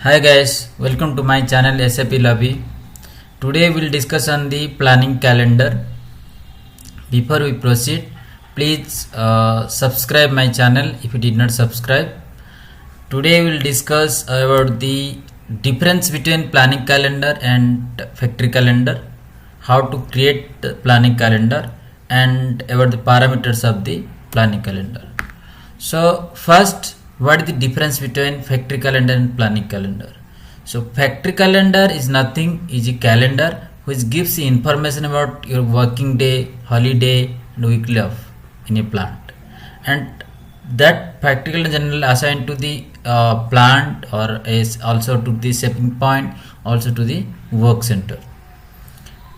Hi guys, welcome to my channel SAP Lobby. Today we'll discuss on the planning calendar. Before we proceed, please subscribe my channel if you did not subscribe. Today we'll discuss about the difference between planning calendar and factory calendar, how to create the planning calendar, and about the parameters of the planning calendar. So first, what is the difference between factory calendar and planning calendar? So factory calendar is nothing, is a calendar which gives the information about your working day, holiday and weekly off in a plant, and that factory calendar generally assigned to the plant, or is also to the shipping point, also to the work center.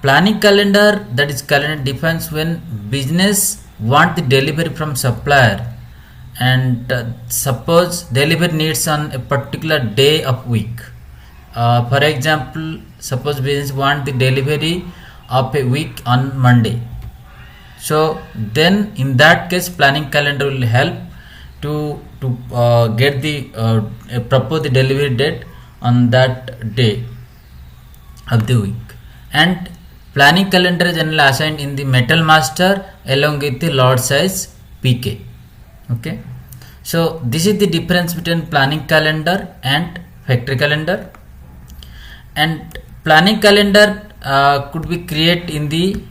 Planning calendar, that is calendar defines when business want the delivery from supplier, and suppose delivery needs on a particular day of week. For example, suppose business want the delivery of a week on Monday. So then in that case planning calendar will help to get the propose the delivery date on that day of the week. And planning calendar is generally assigned in the metal master along with the lot size PK. Okay, so this is the difference between planning calendar and factory calendar. And planning calendar could be created in the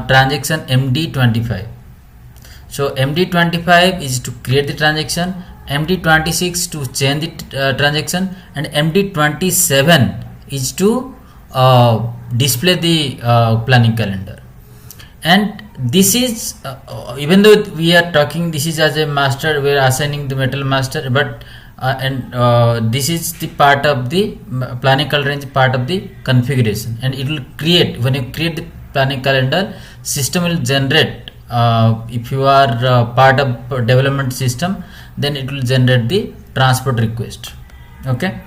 transaction MD25. So MD25 is to create the transaction, MD26 to change the transaction, and MD27 is to display the planning calendar. And this is even though we are talking this is as a master, we are assigning the metal master, but this is the part of the planning calendar, is part of the configuration, and it will create, when you create the planning calendar, system will generate, if you are part of development system, then it will generate the transport request. Okay,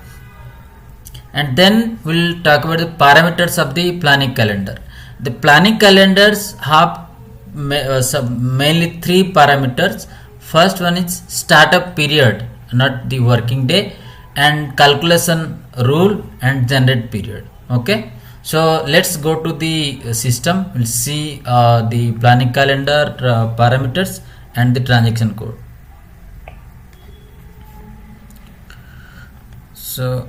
and then we'll talk about the parameters of the planning calendar. The planning calendars have mainly three parameters. First one is startup period, not the working day, and calculation rule, and generate period. Okay, so let's go to the system. We'll see the planning calendar parameters and the transaction code. So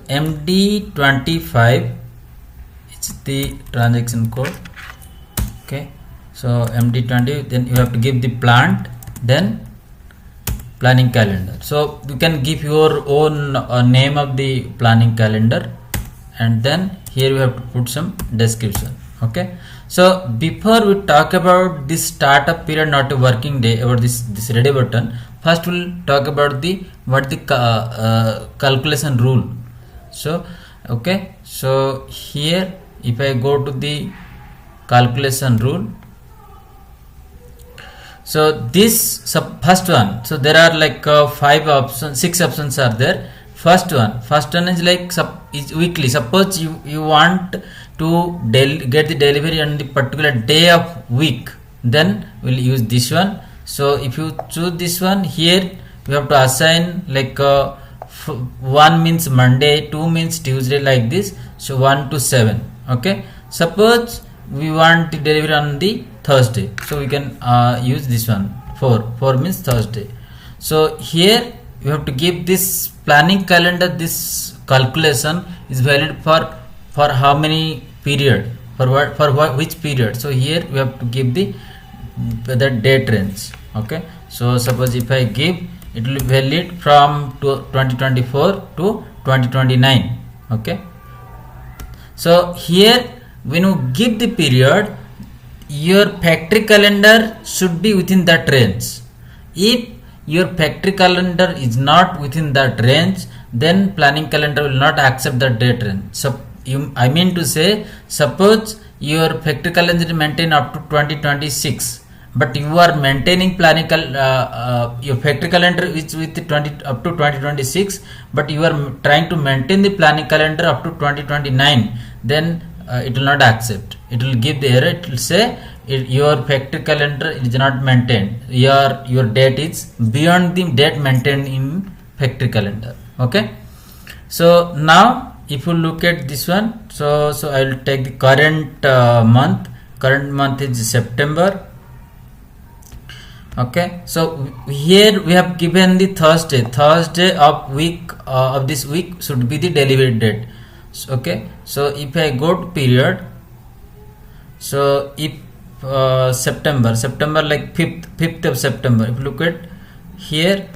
MD25 is the transaction code. Okay, so MD20, then you have to give the plant, then planning calendar. So you can give your own name of the planning calendar, and then here you have to put some description. Okay, so before we talk about this startup period, not a working day, about this ready button, first we'll talk about the calculation rule. So okay, so here if I go to the calculation rule, so this first one, so there are like 5 options, 6 options are there. First one is like is weekly. Suppose you want to get the delivery on the particular day of week, then we'll use this one. So if you choose this one, here you have to assign like 1 means Monday, 2 means Tuesday, like this. So 1 to 7. Okay, suppose we want the delivery on the Thursday, so we can use this one. 4 means Thursday. So here you have to give this planning calendar, this calculation is valid for how many period, for which period. So here we have to give the date range. Okay, so suppose if I give, it will be valid from 2024 to 2029. Okay, so here when you give the period, your factory calendar should be within that range. If your factory calendar is not within that range, then planning calendar will not accept that date range. So I mean to say, suppose your factory calendar is maintained up to 2026, but you are maintaining planning your factory calendar is with up to 2026, but you are trying to maintain the planning calendar up to 2029, then it will not accept. it will give the error. It will say your factory calendar is not maintained, your date is beyond the date maintained in factory calendar. Okay, so now if you look at this one, so I will take the current month is September. Okay, so here we have given the Thursday of week of this week should be the delivery date. So, okay, so if I go to period, so if September like 5th of September, if you look at here,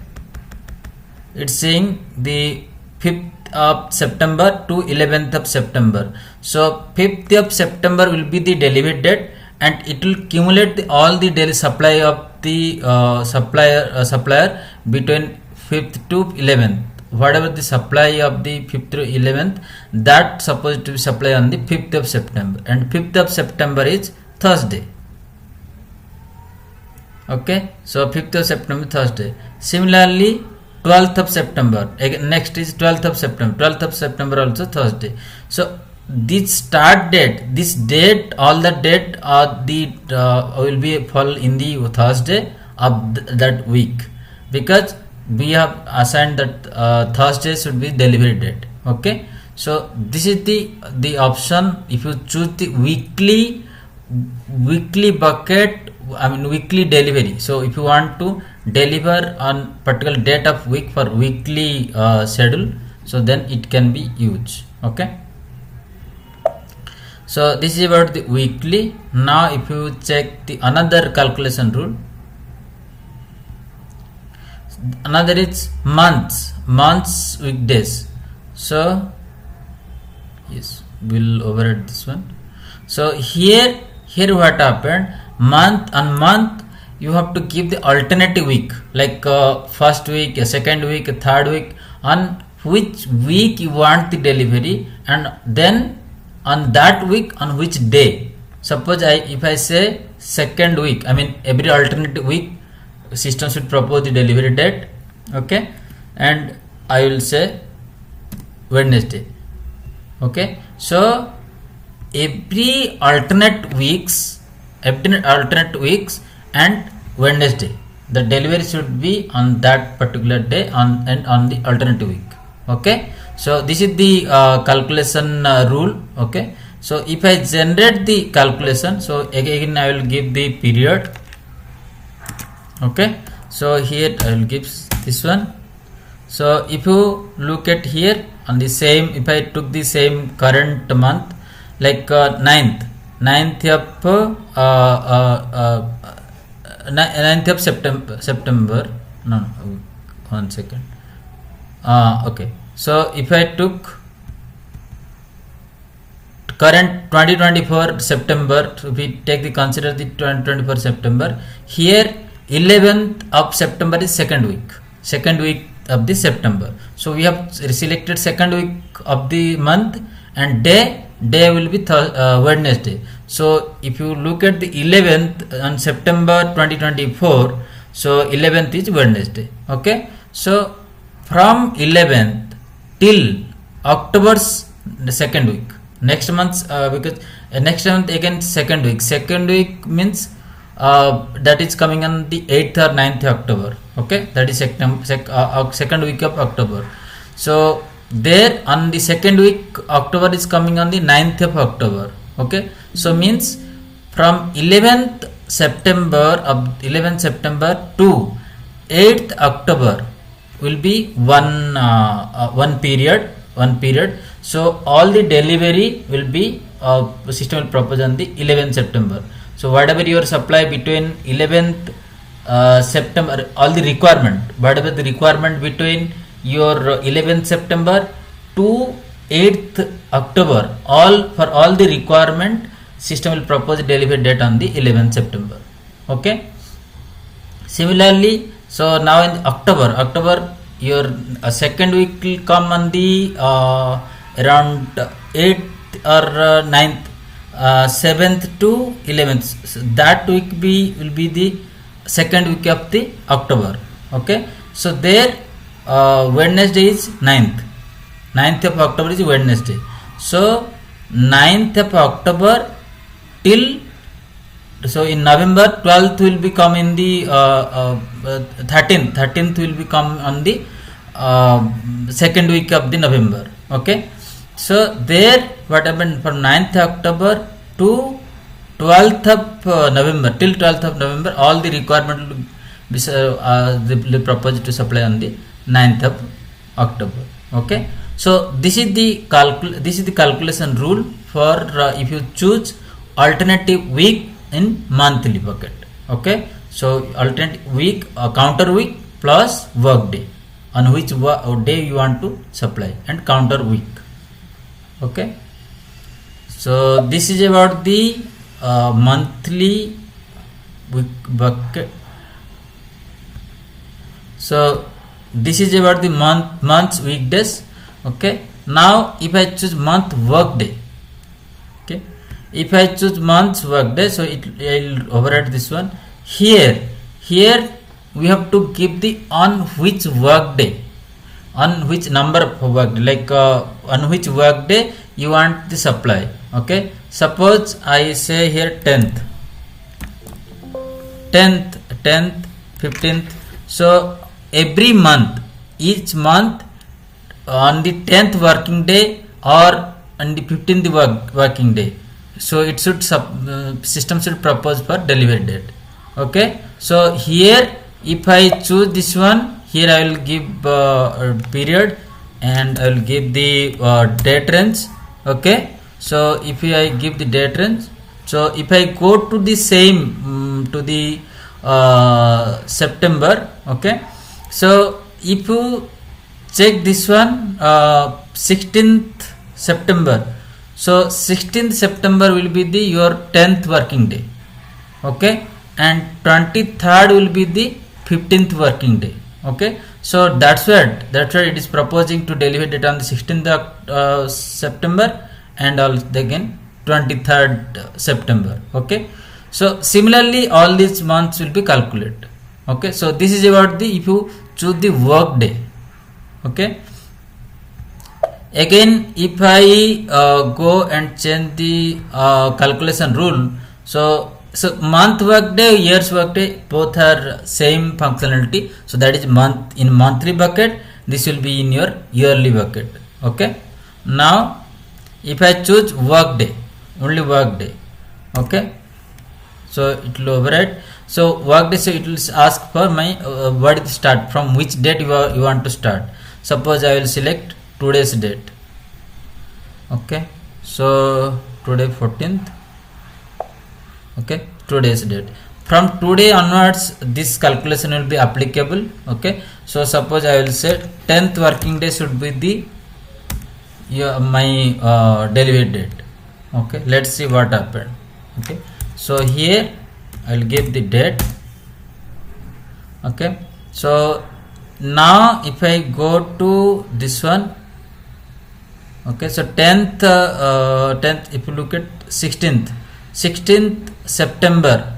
it's saying the 5th of September to 11th of September. So 5th of September will be the delivery date, and it will accumulate all the daily supply of the supplier between 5th to 11th. Whatever the supply of the 5th to 11th, that supposed to be supply on the 5th of September, and 5th of September is Thursday. Okay, so 5th of September Thursday. Similarly 12th of September, again next is 12th of September. 12th of September also Thursday. So this start date, this date, all the date will be fall in the Thursday of that week, because we have assigned that Thursday should be delivery date. Okay, so this is the option. If you choose the weekly bucket, weekly delivery, so if you want to deliver on particular date of week for weekly schedule, so then it can be used. Okay, so this is about the weekly. Now if you check the another calculation rule, another is months weekdays. So yes, we'll override this one. So here what happened, month you have to give the alternative week, like first week, second week, third week, on which week you want the delivery, and then on that week on which day. Suppose if I say second week, every alternative week system should propose the delivery date. Okay, and I will say Wednesday. Okay, so every alternate weeks and Wednesday, the delivery should be on that particular day on the alternative week. Okay, so this is the calculation rule. Okay, so if I generate the calculation, so again I will give the period. Okay, so here I will give this one. So if you look at here on the same, if I took the same current month, like 9th of September. No, 1 second. Okay, so if I took current 2024 September, if we take the consider the 2024 September, here 11th of September is second week of the September. So we have selected second week of the month, and day will be Wednesday. So if you look at the 11th on September 2024, so 11th is Wednesday. Okay, so from 11th till October's second week, next month, because next month again second week means that is coming on the 8th or 9th October. Okay, that is second week of October. So there on the second week October is coming on the 9th of October. Okay, so means from 11th September to 8th October will be one period. So all the delivery will be system will propose on the 11th September. So whatever your supply between 11th September, all the requirement, whatever the requirement between your 11th September to 8th October, for all the requirement, system will propose delivery date on the 11th September. Okay, similarly, so now in October your second week will come on the around 8th or 9th, 7th to 11th. So that week will be the second week of the October. Okay, so there Wednesday is 9th of October is Wednesday. So 9th of October till, so in November 12th will become in the 13th will become on the second week of the November. Okay, so there what happened from 9th October to 12th of November, till 12th of November, all the requirement will be they proposed to supply on the 9th of October. Okay, so this is the calculation rule for if you choose alternative week in monthly bucket. Okay, so alternate week, counter week plus work day, on which day you want to supply, and counter week. Okay, so this is about the monthly week bucket. So this is about the month's weekdays. Okay, now if I choose month work day, okay, if I choose month's work day, so it will override this one. Here we have to give the on which work day, on which number of work day, like on which work day you want the supply. Okay, suppose I say here 10th, 15th. So every month, each month on the 10th working day or on the 15th working day, so it should system should propose for delivery date. Okay, so here if I choose this one, here I will give period, and I will give the date range. Okay, so if I give the date range, so if I go to the same to the September. Okay, so if you check this one, 16th September, so 16th September will be the your 10th working day. Okay, and 23rd will be the 15th working day. Okay, so that's why it is proposing to deliver date on the 16th September and also again 23rd September. Okay, so similarly all these months will be calculated. Okay, so this is about the if you choose the work day. Okay, again if I go and change the calculation rule, so month work day, years work day, both are same functionality. So that is month in monthly bucket, this will be in your yearly bucket. Okay, now if I choose work day, only work day. Okay, so it will override. So work day, so it will ask for my what is start, from which date you want to start. Suppose I will select today's date. Okay, so today 14th. Okay, today's date. From today onwards, this calculation will be applicable. Okay, so suppose I will say 10th working day should be the my delivery date. Okay, let's see what happened. Okay, so here I will give the date. Okay, so now if I go to this one, okay, so 10th if you look at 16th September,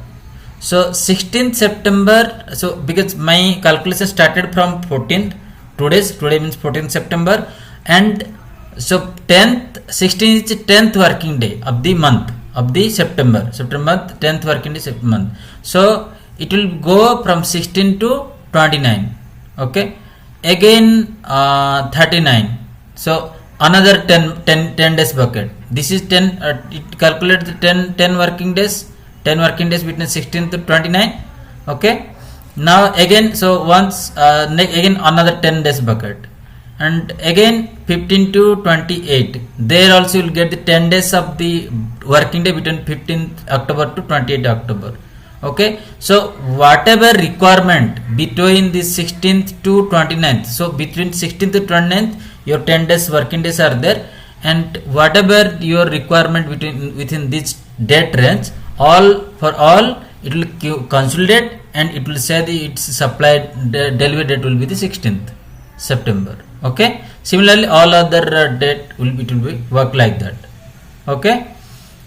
so 16th September, so because my calculation started from 14th, today means 14th September, and so 16th is 10th working day of the month of the September 10th working day month. So it will go from 16 to 29. Okay, again 39. So another 10 days bucket. This is 10, it calculates the 10 working days between 16 to 29. Okay, now again, so once again another 10 days bucket, and again 15 to 28, there also you will get the 10 days of the working day between 15th October to 28th October. Okay, so whatever requirement between the 16th to 29th, so between 16th to 29th your 10 days working days are there, and whatever your requirement within this date range, for all it will consolidate, and it will say the its supply delivery date will be the 16th September. Okay, similarly all other date it will be work like that. Okay,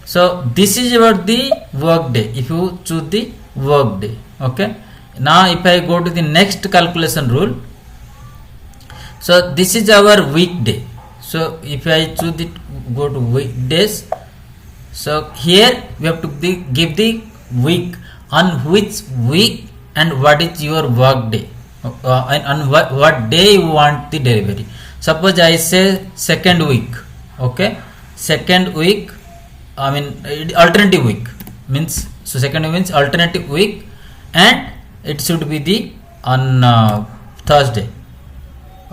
so this is about the work day if you choose the work day. Okay, now if I go to the next calculation rule, so this is our weekday. So if I choose it, go to weekdays, So here we have to give the week, on which week and what is your work day, and on what day you want the delivery. Suppose I say second week, okay, second week, I mean alternative week means, so second week means alternative week, and it should be the on Thursday.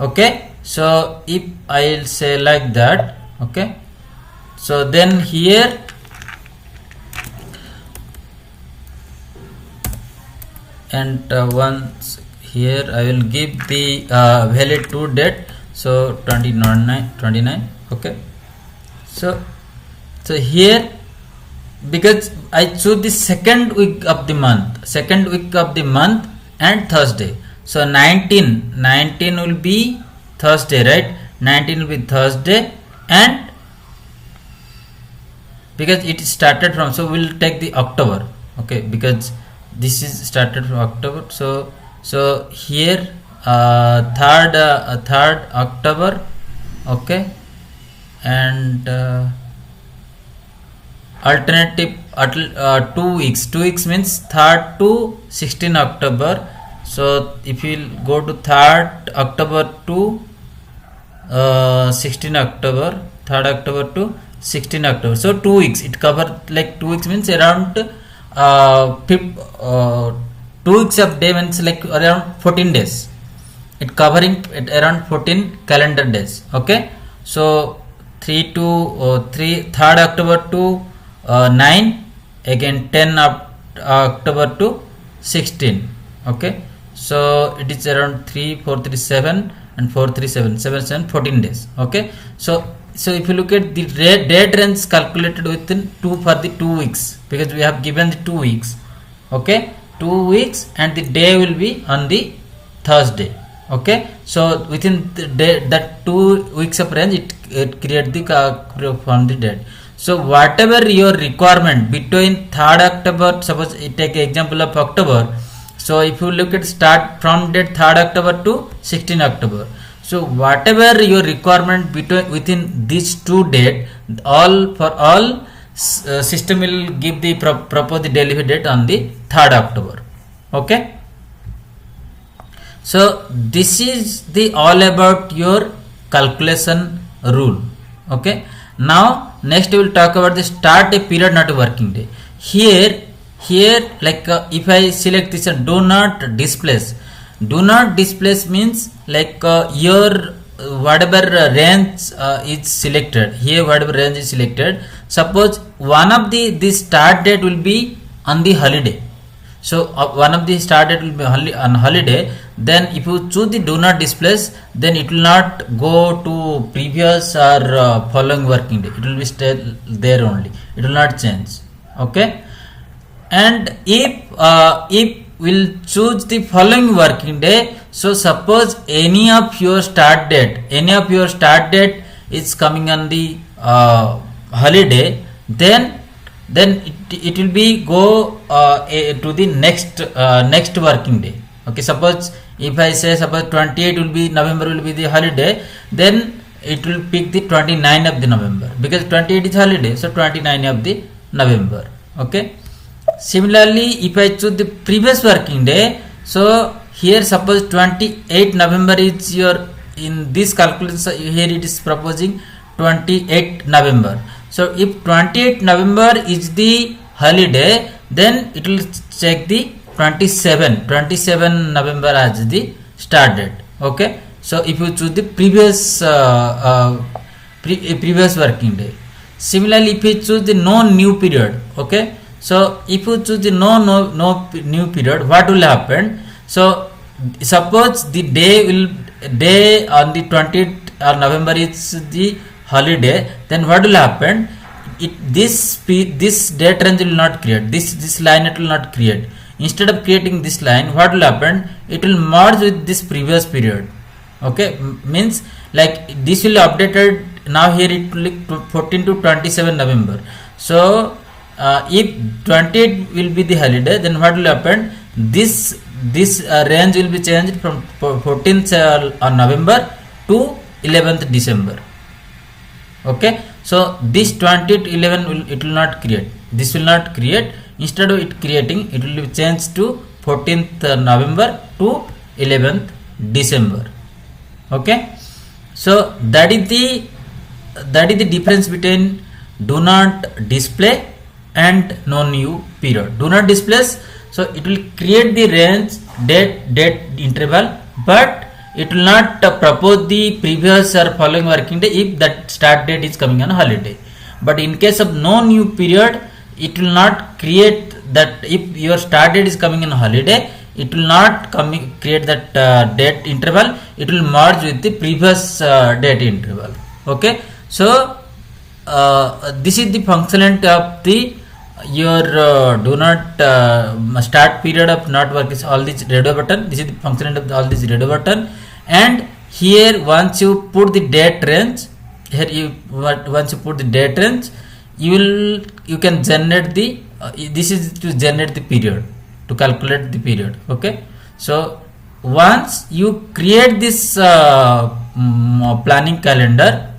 Okay, so if I'll say like that, okay, so then here and once here I will give the valid to date, so 29, okay. So here, because I choose the second week of the month and Thursday, so 19 will be Thursday, right? 19 will be Thursday, and because it started from, so we'll take the October, okay, because this is started from October. So here 3rd October, okay, and alternative 2 weeks. 2 weeks means 3rd to 16 October. So if you go to 3rd October to 16 October, 3rd October to 16 October. So 2 weeks. It cover like 2 weeks means around 2 weeks of day means like around 14 days. It covering at around 14 calendar days. Okay. So 3rd October to 9, again 10 October to 16. Okay. So it is around 437 and 437 14 days. Okay. So if you look at the date range calculated within for the 2 weeks, because we have given the 2 weeks, okay, 2 weeks, and the day will be on the Thursday. Okay, so within the day, that 2 weeks of range, it create the from the date. So whatever your requirement between 3rd October, suppose you take example of October. So if you look at start from date 3rd October to 16 October. So whatever your requirement within these 2 dates, all system will give the propose the delivery date on the 3rd October. Okay. So this is the all about your calculation rule. Okay. Now next we will talk about the start a period, not a working day. Here like if I select this do not displace. Do not displace means like your whatever range is selected. Here whatever range is selected. Suppose one of the start date will be on the holiday. So one of the start date will be on holiday. Then if you choose the do not displace, then it will not go to previous or following working day. It will be stay there only. It will not change. Okay. And if we'll choose the following working day, so suppose any of your start date is coming on the holiday, then it will be go to the next working day. Okay, suppose if I say suppose 28 will be November will be the holiday, then it will pick the 29 of the November, because 28 is holiday, so 29 of the November. Okay. Similarly, if I choose the previous working day, so here suppose 28 November is your, in this calculation here it is proposing 28 November. So if 28 November is the holiday, then it will check the 27 November as the start date. Okay. So if you choose the previous working day. Similarly, if you choose the no new period, okay. So if you choose the no new period, what will happen? So suppose the day on the 20th November is the holiday, then what will happen? This date range will not create, this line it will not create. Instead of creating this line, what will happen? It will merge with this previous period. Okay, means like this will updated now. Here it will be 14 to 27 November. So if 28 will be the holiday, then what will happen? This range will be changed from 14th November to 11th December. Okay, So this 20 to 11 it will not create. This will not create. Instead of it creating, it will be changed to 14th November to 11th December. Okay. So that is the difference between do not display and no new period. Do not display, so it will create the range date interval, but it will not propose the previous or following working day if that start date is coming on holiday. But in case of no new period, it will not create that. If your start date is coming on holiday, it will not create that date interval. It will merge with the previous date interval. Okay. So this is the functionality of the your do not start period of not work is all this radio button. This is the functionality of all this radio button. And here once you put the date range, once you put the date range, you can generate the this is to generate the period, to calculate the period. Okay. So once you create this planning calendar,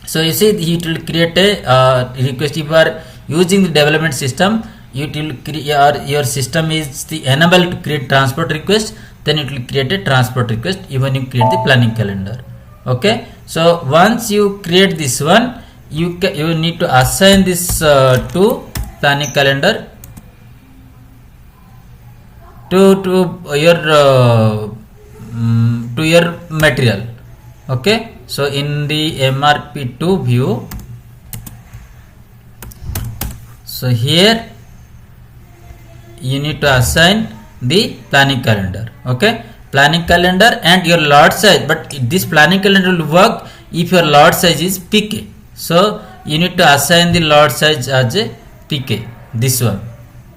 so you see it will create a request. If you are using the development system, it will your system is the enable to create transport request, then it will create a transport request even you create the planning calendar. Okay. So once you create this one, you need to assign this to planning calendar to your material. Okay. So in the MRP2 view, so here you need to assign the planning calendar. Okay. Planning calendar and your lot size, but this planning calendar will work if your lot size is PK. So you need to assign the lot size as a PK, this one.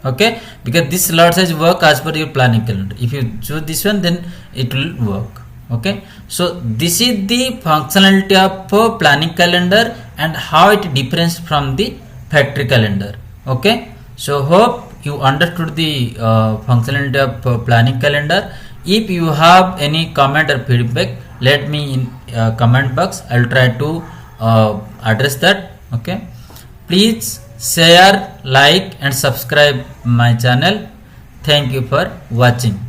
Okay, because this lot size work as per your planning calendar. If you choose this one, then it will work. Okay, so this is the functionality of planning calendar and how it differs from the factory calendar. Okay, so hope you understood the functionality of planning calendar. If you have any comment or feedback, let me in comment box. I will try to address that. Okay, please share, like and subscribe my channel. Thank you for watching.